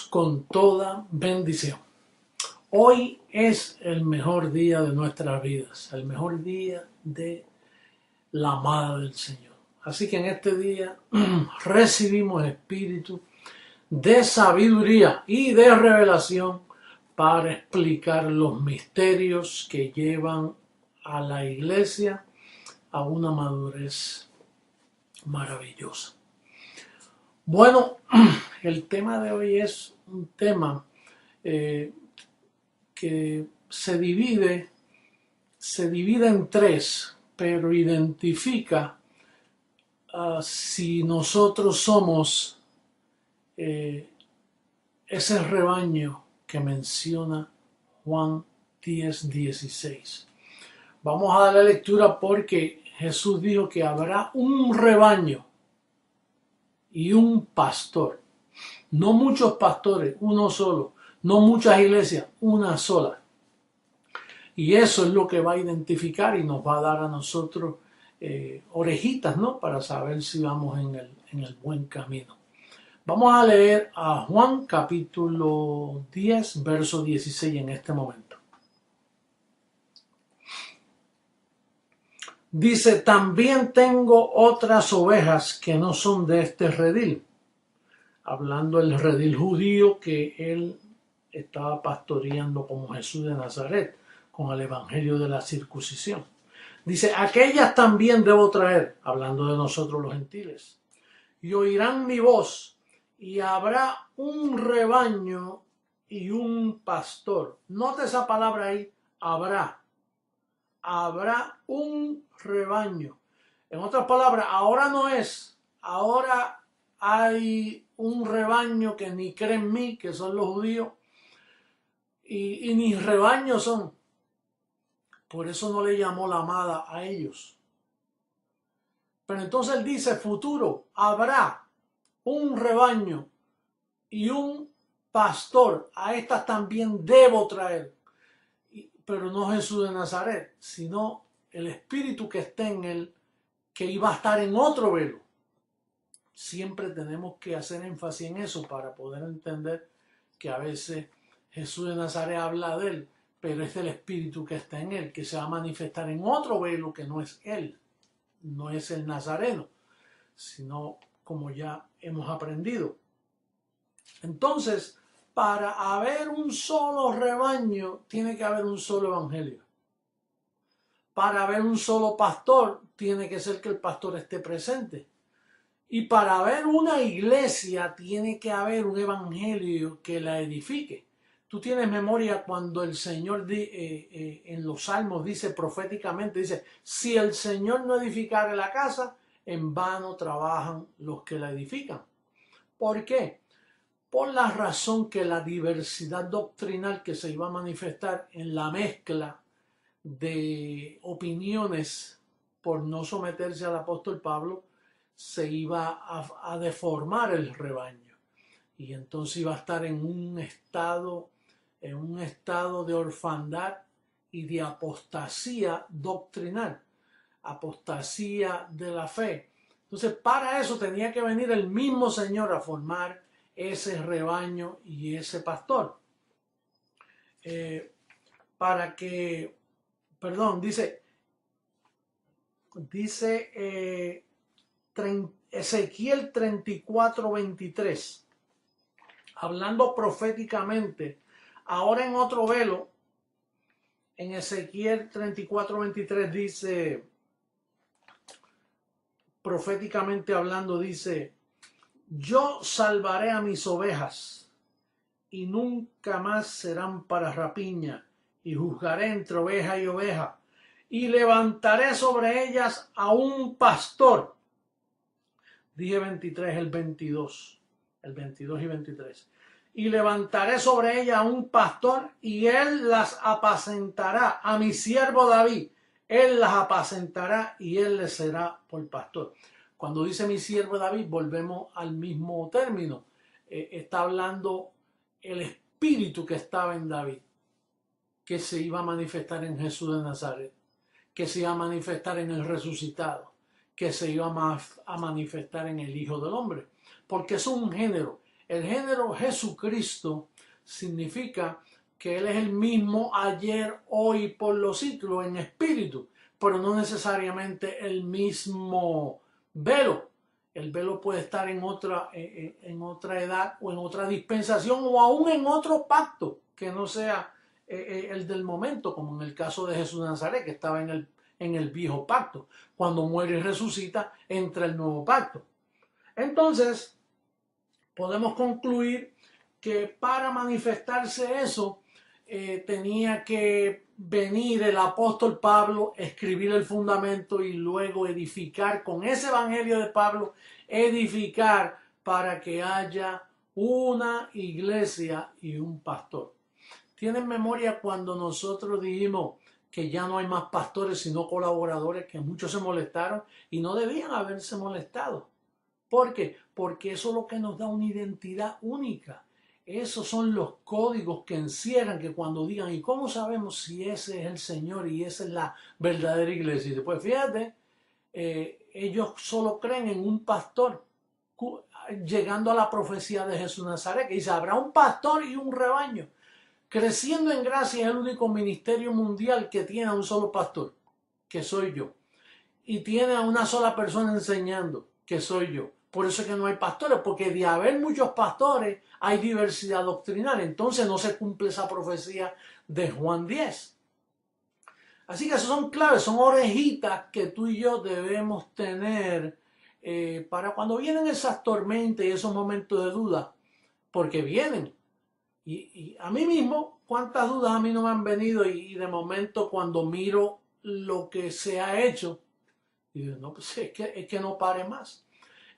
Con toda bendición. Hoy es el mejor día de nuestras vidas, el mejor día de la amada del Señor. Así que en este día recibimos espíritu de sabiduría y de revelación para explicar los misterios que llevan a la iglesia a una madurez maravillosa. Bueno, el tema de hoy es un tema que se divide en tres, pero identifica si nosotros somos ese rebaño que menciona Juan 10:16. Vamos a dar la lectura porque Jesús dijo que habrá un rebaño y un pastor. No muchos pastores, uno solo. No muchas iglesias, una sola. Y eso es lo que va a identificar y nos va a dar a nosotros orejitas, ¿no? Para saber si vamos en el buen camino. Vamos a leer a Juan capítulo 10, verso 16 en este momento. Dice, también tengo otras ovejas que no son de este redil. Hablando del redil judío que él estaba pastoreando como Jesús de Nazaret, con el evangelio de la circuncisión. Dice, aquellas también debo traer, hablando de nosotros los gentiles, y oirán mi voz, y habrá un rebaño y un pastor. Nota esa palabra ahí, habrá. Habrá un rebaño. En otras palabras, ahora no es, ahora hay un rebaño que ni cree en mí, que son los judíos, y ni rebaños son. Por eso no le llamó la amada a ellos. Pero entonces él dice, futuro, habrá un rebaño y un pastor. A estas también debo traer. Pero no Jesús de Nazaret, sino el espíritu que está en él, que iba a estar en otro velo. Siempre tenemos que hacer énfasis en eso para poder entender que a veces Jesús de Nazaret habla de él, pero es el espíritu que está en él, que se va a manifestar en otro velo que no es él, no es el nazareno, sino como ya hemos aprendido. Entonces, para haber un solo rebaño, tiene que haber un solo evangelio. Para haber un solo pastor, tiene que ser que el pastor esté presente. Y para haber una iglesia, tiene que haber un evangelio que la edifique. Tú tienes memoria cuando el Señor en los Salmos dice proféticamente, dice, si el Señor no edificare la casa, en vano trabajan los que la edifican. ¿Por qué? Por la razón que la diversidad doctrinal que se iba a manifestar en la mezcla de opiniones por no someterse al apóstol Pablo, se iba a deformar el rebaño. Y entonces iba a estar en un estado de orfandad y de apostasía doctrinal, apostasía de la fe. Entonces, para eso tenía que venir el mismo Señor a formar ese rebaño y ese pastor. Dice Ezequiel 34:23, hablando proféticamente, ahora en otro velo, en Ezequiel 34:23 dice, proféticamente hablando, dice, yo salvaré a mis ovejas y nunca más serán para rapiña, y juzgaré entre oveja y oveja, y levantaré sobre ellas a un pastor. Dije 23, el 22 y 23. Y levantaré sobre ella a un pastor, y él las apacentará, a mi siervo David. Él las apacentará y él les será por pastor. Cuando dice mi siervo David, volvemos al mismo término. Está hablando el espíritu que estaba en David, que se iba a manifestar en Jesús de Nazaret, que se iba a manifestar en el resucitado, que se iba a manifestar en el Hijo del Hombre, porque es un género. El género Jesucristo significa que Él es el mismo ayer, hoy, por los siglos en espíritu, pero no necesariamente el mismo velo. El velo puede estar en otra edad o en otra dispensación o aún en otro pacto que no sea el del momento, como en el caso de Jesús de Nazaret, que estaba en el viejo pacto. Cuando muere y resucita, entra el nuevo pacto. Entonces, podemos concluir que para manifestarse eso, tenía que venir el apóstol Pablo, escribir el fundamento y luego edificar con ese evangelio de Pablo, edificar para que haya una iglesia y un pastor. ¿Tienen memoria cuando nosotros dijimos que ya no hay más pastores sino colaboradores, que muchos se molestaron y no debían haberse molestado? ¿Por qué? Porque eso es lo que nos da una identidad única. Esos son los códigos que encierran, que cuando digan, ¿y cómo sabemos si ese es el Señor y esa es la verdadera iglesia? Y después, fíjate, ellos solo creen en un pastor, llegando a la profecía de Jesús de Nazaret, que dice, habrá un pastor y un rebaño. Creciendo en Gracia es el único ministerio mundial que tiene a un solo pastor, que soy yo. Y tiene a una sola persona enseñando, que soy yo. Por eso es que no hay pastores, porque de haber muchos pastores hay diversidad doctrinal. Entonces no se cumple esa profecía de Juan 10. Así que esas son claves, son orejitas que tú y yo debemos tener para cuando vienen esas tormentas y esos momentos de duda, porque vienen. Y a mí mismo, ¿cuántas dudas a mí no me han venido? Y de momento cuando miro lo que se ha hecho, digo, no, pues es que no pare más.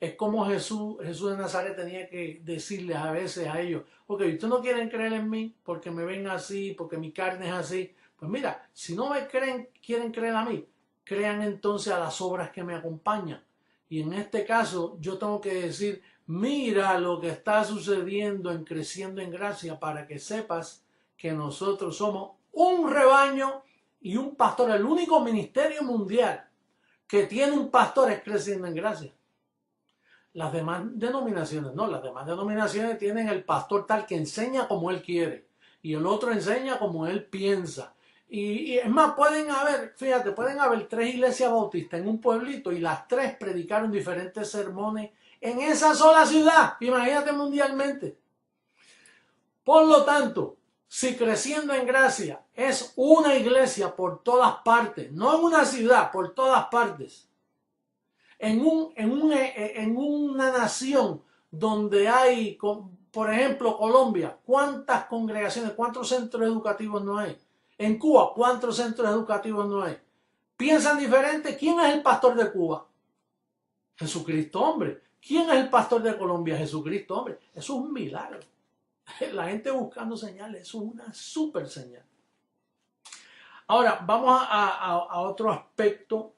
Es como Jesús de Nazaret tenía que decirles a veces a ellos, ok, ustedes no quieren creer en mí porque me ven así, porque mi carne es así. Pues mira, si no me creen, quieren creer a mí, crean entonces a las obras que me acompañan. Y en este caso yo tengo que decir, mira lo que está sucediendo en Creciendo en Gracia para que sepas que nosotros somos un rebaño y un pastor. El único ministerio mundial que tiene un pastor es Creciendo en Gracia. Las demás denominaciones no, las demás denominaciones tienen el pastor tal que enseña como él quiere y el otro enseña como él piensa. Y es más, pueden haber 3 iglesias bautistas en un pueblito y las 3 predicaron diferentes sermones en esa sola ciudad. Imagínate mundialmente. Por lo tanto, si Creciendo en Gracia es una iglesia por todas partes, no en una ciudad, por todas partes, en una nación donde hay, por ejemplo, Colombia, ¿cuántas congregaciones, cuántos centros educativos no hay? En Cuba, ¿cuántos centros educativos no hay? ¿Piensan diferente? ¿Quién es el pastor de Cuba? Jesucristo, hombre. ¿Quién es el pastor de Colombia? Jesucristo, hombre. Eso es un milagro. La gente buscando señales, eso es una súper señal. Ahora, vamos a otro aspecto.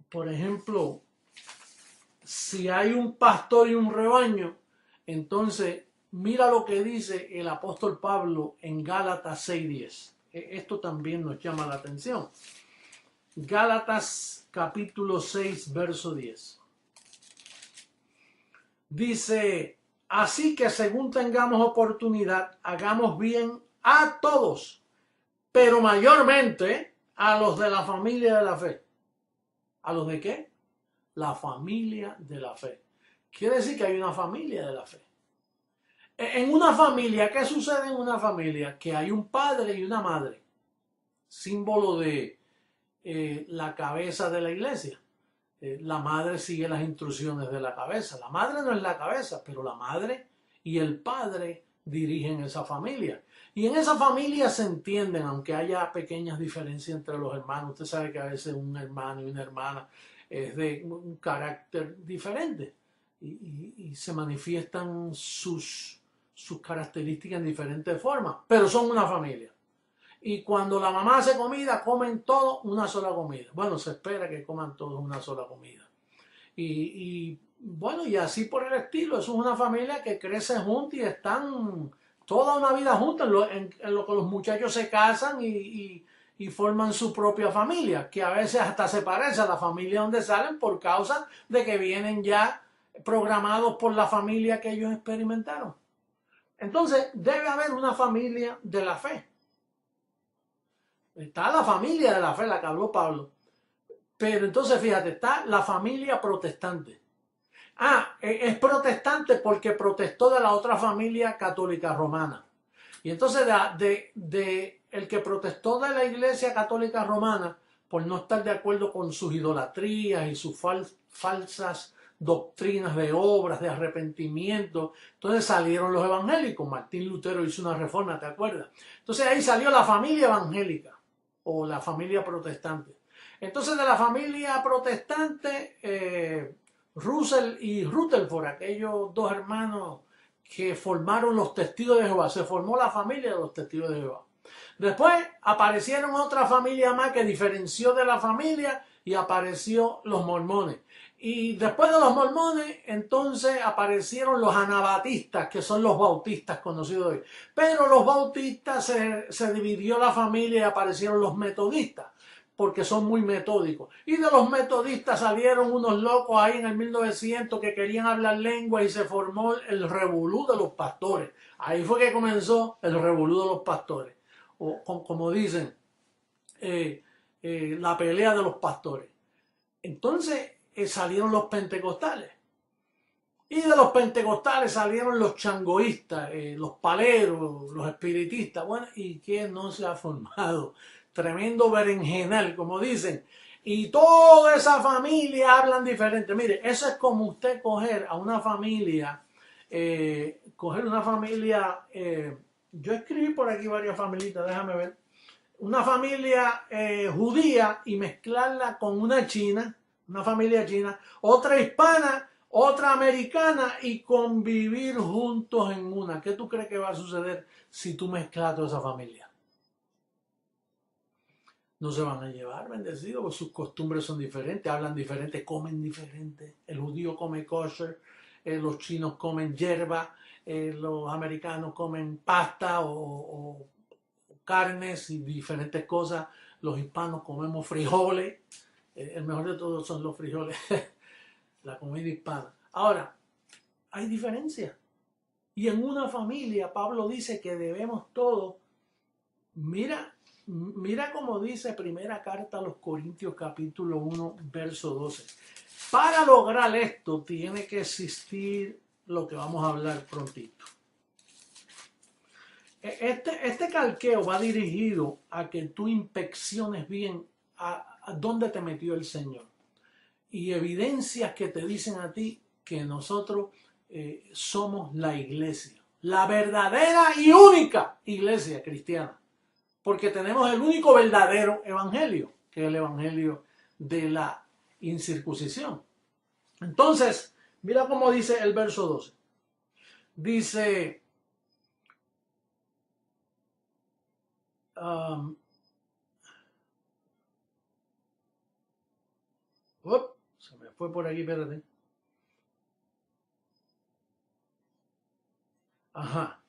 Por ejemplo, si hay un pastor y un rebaño, entonces mira lo que dice el apóstol Pablo en Gálatas 6:10. Esto también nos llama la atención. Gálatas capítulo 6, verso 10. Dice, así que según tengamos oportunidad, hagamos bien a todos, pero mayormente a los de la familia de la fe. ¿A los de qué? La familia de la fe. Quiere decir que hay una familia de la fe. En una familia, ¿qué sucede en una familia? Que hay un padre y una madre, símbolo de la cabeza de la iglesia. La madre sigue las instrucciones de la cabeza. La madre no es la cabeza, pero la madre y el padre dirigen esa familia. Y en esa familia se entienden, aunque haya pequeñas diferencias entre los hermanos. Usted sabe que a veces un hermano y una hermana es de un carácter diferente y se manifiestan sus características en diferentes formas, pero son una familia. Y cuando la mamá hace comida, comen todos una sola comida. Bueno, se espera que coman todos una sola comida. Y bueno, y así por el estilo. Eso es una familia que crece juntos y están toda una vida juntos en lo que los muchachos se casan y forman su propia familia, que a veces hasta se parece a la familia donde salen por causa de que vienen ya programados por la familia que ellos experimentaron. Entonces, debe haber una familia de la fe. Está la familia de la fe, la que habló Pablo. Pero entonces, fíjate, está la familia protestante. Es protestante porque protestó de la otra familia católica romana. Y entonces el que protestó de la Iglesia Católica Romana por no estar de acuerdo con sus idolatrías y sus falsas doctrinas de obras, de arrepentimiento, entonces salieron los evangélicos. Martín Lutero hizo una reforma, ¿te acuerdas? Entonces ahí salió la familia evangélica o la familia protestante. Entonces de la familia protestante, Russell y Rutherford, aquellos dos hermanos que formaron los testigos de Jehová, se formó la familia de los testigos de Jehová. Después aparecieron otra familia más que diferenció de la familia y apareció los mormones. Y después de los mormones, entonces aparecieron los anabatistas, que son los bautistas conocidos hoy. Pero los bautistas se dividió la familia y aparecieron los metodistas, porque son muy metódicos. Y de los metodistas salieron unos locos ahí en el 1900 que querían hablar lengua y se formó el revolú de los pastores. Ahí fue que comenzó el revolú de los pastores. O como dicen, la pelea de los pastores. Entonces salieron los pentecostales. Y de los pentecostales salieron los changoístas, los paleros, los espiritistas. Bueno, ¿y quién no se ha formado? Tremendo berenjenal, como dicen. Y toda esa familia hablan diferente. Mire, eso es como usted coger a una familia, yo escribí por aquí varias familitas, déjame ver. Una familia judía y mezclarla con una china, una familia china, otra hispana, otra americana y convivir juntos en una. ¿Qué tú crees que va a suceder si tú mezclas toda esa familia? No se van a llevar, bendecidos, porque sus costumbres son diferentes, hablan diferente, comen diferente. El judío come kosher, los chinos comen hierba, los americanos comen pasta o carnes y diferentes cosas. Los hispanos comemos frijoles. El mejor de todos son los frijoles, la comida hispana. Ahora, hay diferencias. Y en una familia, Pablo dice que debemos todos, mira como dice primera carta a los Corintios capítulo 1, verso 12. Para lograr esto tiene que existir lo que vamos a hablar prontito. Este calqueo va dirigido a que tú inspecciones bien a dónde te metió el Señor. Y evidencias que te dicen a ti que nosotros somos la iglesia. La verdadera y única iglesia cristiana. Porque tenemos el único verdadero evangelio, que es el evangelio de la incircuncisión. Entonces, mira cómo dice el verso 12. Dice, se me fue por aquí, espérate. Ajá.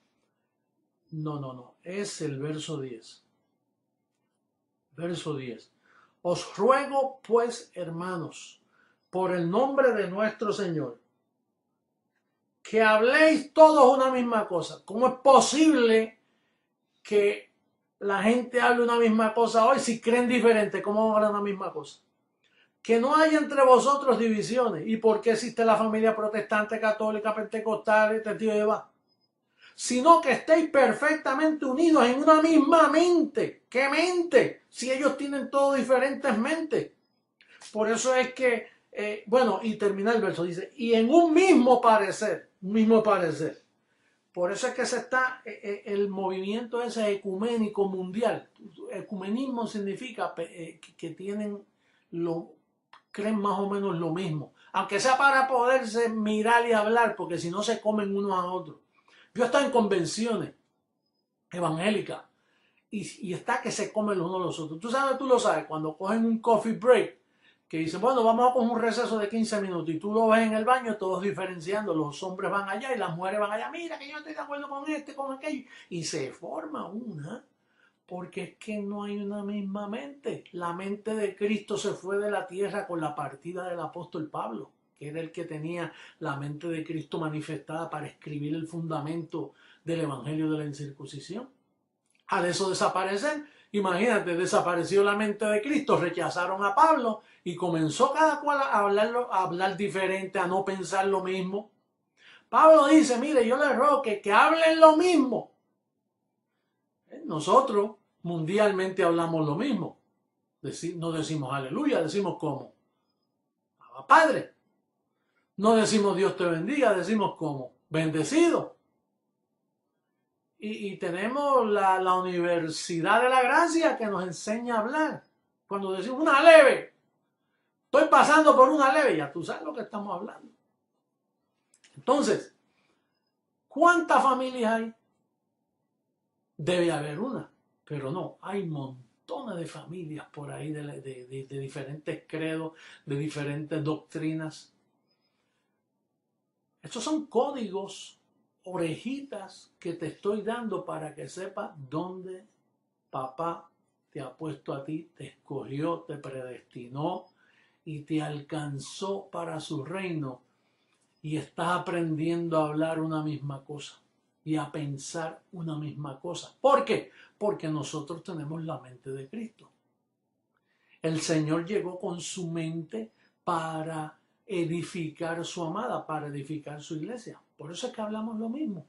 No, es el verso 10. Verso 10. Os ruego, pues, hermanos, por el nombre de nuestro Señor, que habléis todos una misma cosa. ¿Cómo es posible que la gente hable una misma cosa hoy si creen diferente? ¿Cómo hablan una misma cosa? Que no haya entre vosotros divisiones. ¿Y por qué existe la familia protestante, católica, pentecostal, testigo de Jehová? Sino que estéis perfectamente unidos en una misma mente. ¿Qué mente? Si ellos tienen todo diferentes mentes. Por eso es que, y termina el verso, dice, y en un mismo parecer. Por eso es que el movimiento ese ecuménico mundial. Ecumenismo significa que creen más o menos lo mismo. Aunque sea para poderse mirar y hablar, porque si no se comen unos a otros. Yo estoy en convenciones evangélicas y está que se comen los unos a los otros. Tú lo sabes, cuando cogen un coffee break, que dicen, bueno, vamos a coger un receso de 15 minutos y tú lo ves en el baño, todos diferenciando, los hombres van allá y las mujeres van allá, mira que yo estoy de acuerdo con con aquello, y se forma una, porque es que no hay una misma mente. La mente de Cristo se fue de la tierra con la partida del apóstol Pablo. que era el que tenía la mente de Cristo manifestada para escribir el fundamento del evangelio de la incircuncisión. Al eso desaparecer, imagínate, desapareció la mente de Cristo, rechazaron a Pablo y comenzó cada cual a hablar diferente, a no pensar lo mismo. Pablo dice, mire, yo les ruego que hablen lo mismo. Nosotros mundialmente hablamos lo mismo. No decimos aleluya, decimos ¿cómo? Abba Padre. No decimos Dios te bendiga, decimos ¿cómo? Bendecido. Y tenemos la Universidad de la Gracia que nos enseña a hablar. Cuando decimos una leve, estoy pasando por una leve, ya tú sabes lo que estamos hablando. Entonces, ¿cuántas familias hay? Debe haber una, pero no, hay montones de familias por ahí de diferentes credos, de diferentes doctrinas. Estos son códigos, orejitas que te estoy dando para que sepas dónde papá te ha puesto a ti, te escogió, te predestinó y te alcanzó para su reino, y estás aprendiendo a hablar una misma cosa y a pensar una misma cosa. ¿Por qué? Porque nosotros tenemos la mente de Cristo. El Señor llegó con su mente para edificar su amada, para edificar su iglesia. Por eso es que hablamos lo mismo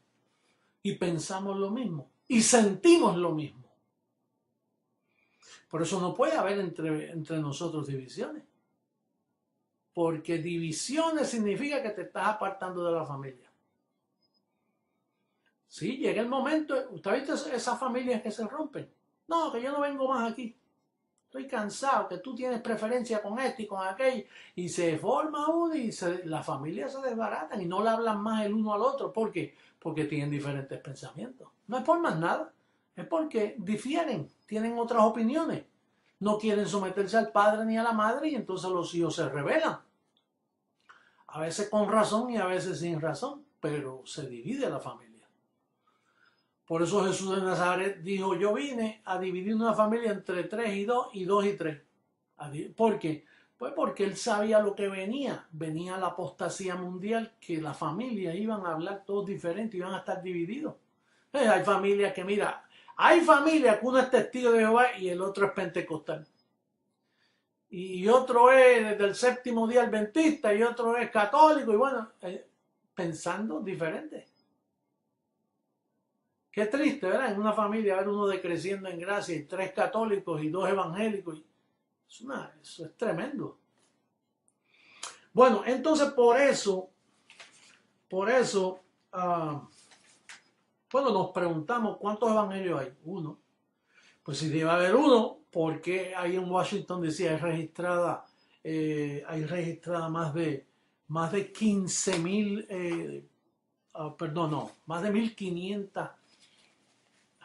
y pensamos lo mismo y sentimos lo mismo. Por eso no puede haber entre nosotros divisiones. Porque divisiones significa que te estás apartando de la familia. Sí, llega el momento, ¿usted ha visto esas familias que se rompen? No, que yo no vengo más aquí. Estoy cansado, que tú tienes preferencia con este y con aquello. Y se forma uno y las familias se desbaratan y no le hablan más el uno al otro. ¿Por qué? Porque tienen diferentes pensamientos. No es por más nada, es porque difieren, tienen otras opiniones. No quieren someterse al padre ni a la madre y entonces los hijos se rebelan. A veces con razón y a veces sin razón, pero se divide la familia. Por eso Jesús de Nazaret dijo, yo vine a dividir una familia entre 3 y 2 y 2 y 3. ¿Por qué? Pues porque él sabía lo que venía. Venía la apostasía mundial, que la familia iban a hablar todos diferentes, iban a estar divididos. Hay familias que, mira, hay familias que uno es testigo de Jehová y el otro es pentecostal. Y otro es del séptimo día adventista y otro es católico y bueno, pensando diferente. Qué triste, ¿verdad? En una familia ver uno decreciendo en gracia y 3 católicos y 2 evangélicos. Eso es tremendo. Bueno, entonces por eso, bueno, nos preguntamos ¿cuántos evangelios hay? 1. Pues si debe haber 1, ¿por qué ahí en Washington DC hay registrada más de 15,000, más de 1,500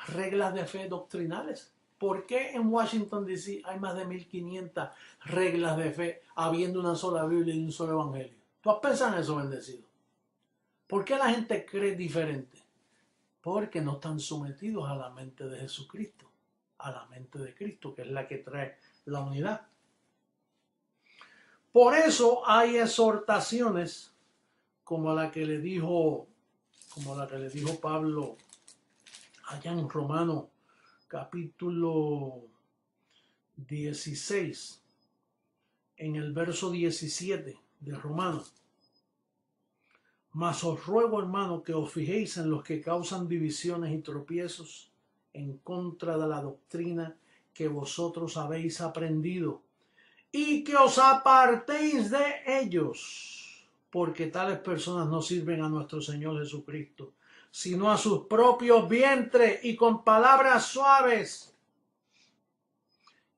reglas de fe doctrinales? ¿Por qué en Washington DC hay más de 1,500 reglas de fe habiendo una sola Biblia y un solo evangelio? ¿Tú has pensado en eso, bendecido? ¿Por qué la gente cree diferente? Porque no están sometidos a la mente de Jesucristo, a la mente de Cristo, que es la que trae la unidad. Por eso hay exhortaciones como la que le dijo Pablo allá en Romanos capítulo 16, en el verso 17 de Romanos. Mas os ruego, hermano, que os fijéis en los que causan divisiones y tropiezos en contra de la doctrina que vosotros habéis aprendido, y que os apartéis de ellos, porque tales personas no sirven a nuestro Señor Jesucristo, sino a sus propios vientres, y con palabras suaves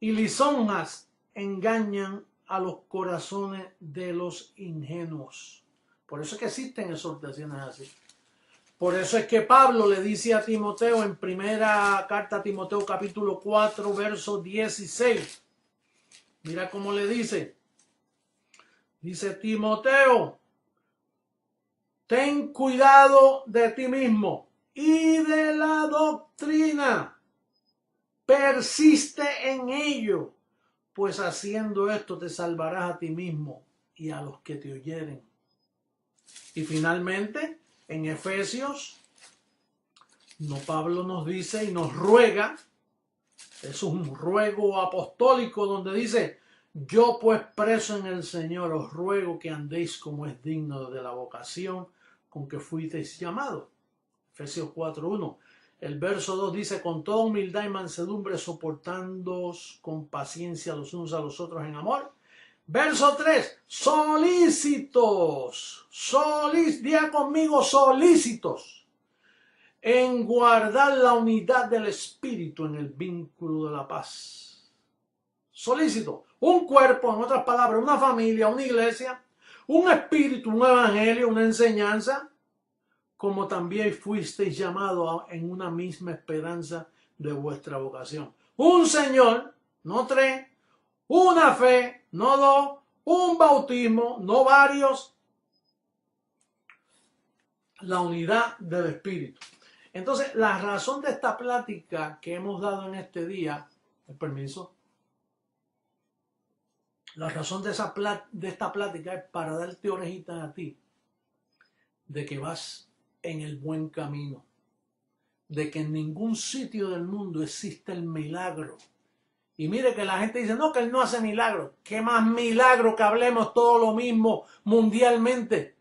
y lisonjas engañan a los corazones de los ingenuos. Por eso es que existen exhortaciones así. Por eso es que Pablo le dice a Timoteo en primera carta a Timoteo capítulo 4 verso 16. Mira cómo le dice. Dice Timoteo, ten cuidado de ti mismo y de la doctrina. Persiste en ello, pues haciendo esto te salvarás a ti mismo y a los que te oyeren. Y finalmente, en Efesios, Pablo nos dice y nos ruega, es un ruego apostólico donde dice: yo pues preso en el Señor os ruego que andéis como es digno de la vocación con que fuisteis llamados. Efesios 4:1. El verso 2 dice: con toda humildad y mansedumbre soportándoos con paciencia los unos a los otros en amor. Verso 3, solícitos, diga conmigo, solícitos, en guardar la unidad del Espíritu en el vínculo de la paz. Solícito, un cuerpo, en otras palabras, una familia, una iglesia, un espíritu, un evangelio, una enseñanza, como también fuisteis llamados en una misma esperanza de vuestra vocación. Un Señor, no tres, una fe, no dos, un bautismo, no varios, la unidad del Espíritu. Entonces, la razón de esta plática que hemos dado en este día, el permiso, la razón de esta plática es para darte orejitas a ti, de que vas en el buen camino, de que en ningún sitio del mundo existe el milagro. Y mire que la gente dice, no, que él no hace milagros. ¿Qué más milagro que hablemos todo lo mismo mundialmente?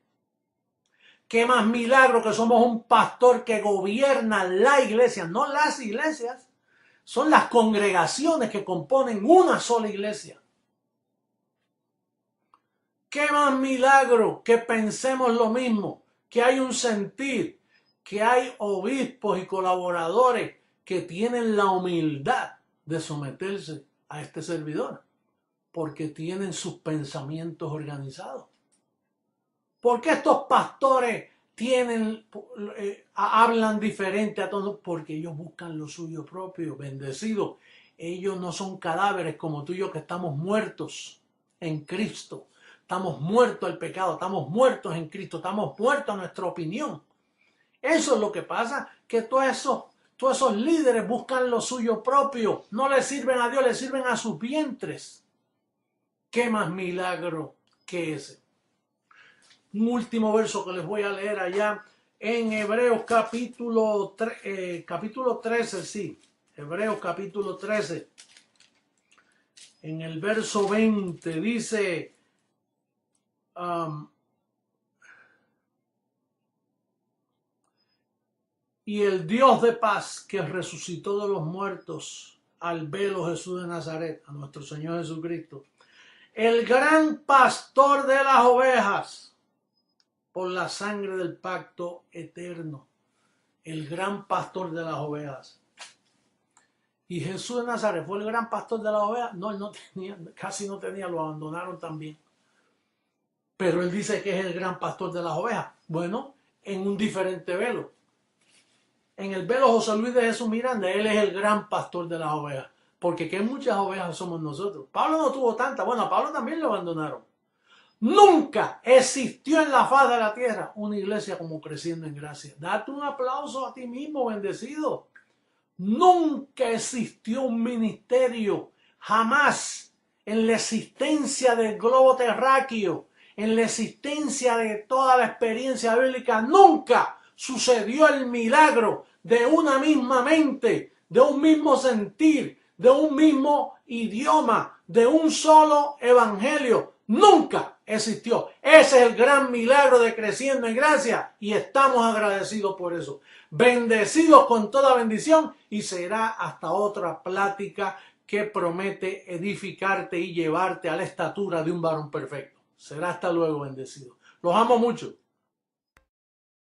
¿Qué más milagro que somos un pastor que gobierna la iglesia? No las iglesias, son las congregaciones que componen una sola iglesia. ¿Qué más milagro que pensemos lo mismo? Que hay un sentir, que hay obispos y colaboradores que tienen la humildad de someterse a este servidor, porque tienen sus pensamientos organizados. ¿Por qué estos pastores hablan diferente a todos? Porque ellos buscan lo suyo propio, bendecidos. Ellos no son cadáveres como tú y yo que estamos muertos en Cristo. Estamos muertos al pecado, estamos muertos en Cristo, estamos muertos a nuestra opinión. Eso es lo que pasa, que todos esos líderes buscan lo suyo propio, no le sirven a Dios, le sirven a sus vientres. ¿Qué más milagro que ese? Un último verso que les voy a leer allá en Hebreos capítulo 13, sí, Hebreos capítulo 13, en el verso 20 dice, y el Dios de paz que resucitó de los muertos al velo Jesús de Nazaret, a nuestro Señor Jesucristo, el gran pastor de las ovejas, por la sangre del pacto eterno, el gran pastor de las ovejas. Y Jesús de Nazaret fue el gran pastor de las ovejas. No, él no tenía, casi no tenía, lo abandonaron también. Pero él dice que es el gran pastor de las ovejas. Bueno, en un diferente velo. En el velo José Luis de Jesús Miranda, él es el gran pastor de las ovejas. Porque qué muchas ovejas somos nosotros. Pablo no tuvo tantas. Bueno, a Pablo también lo abandonaron. Nunca existió en la faz de la tierra una iglesia como Creciendo en Gracia. Date un aplauso a ti mismo, bendecido. Nunca existió un ministerio, jamás, en la existencia del globo terráqueo, en la existencia de toda la experiencia bíblica, nunca sucedió el milagro de una misma mente, de un mismo sentir, de un mismo idioma, de un solo evangelio. Nunca existió. Ese es el gran milagro de Creciendo en Gracia y estamos agradecidos por eso. Bendecidos con toda bendición y será hasta otra plática que promete edificarte y llevarte a la estatura de un varón perfecto. Será hasta luego, bendecido. Los amo mucho.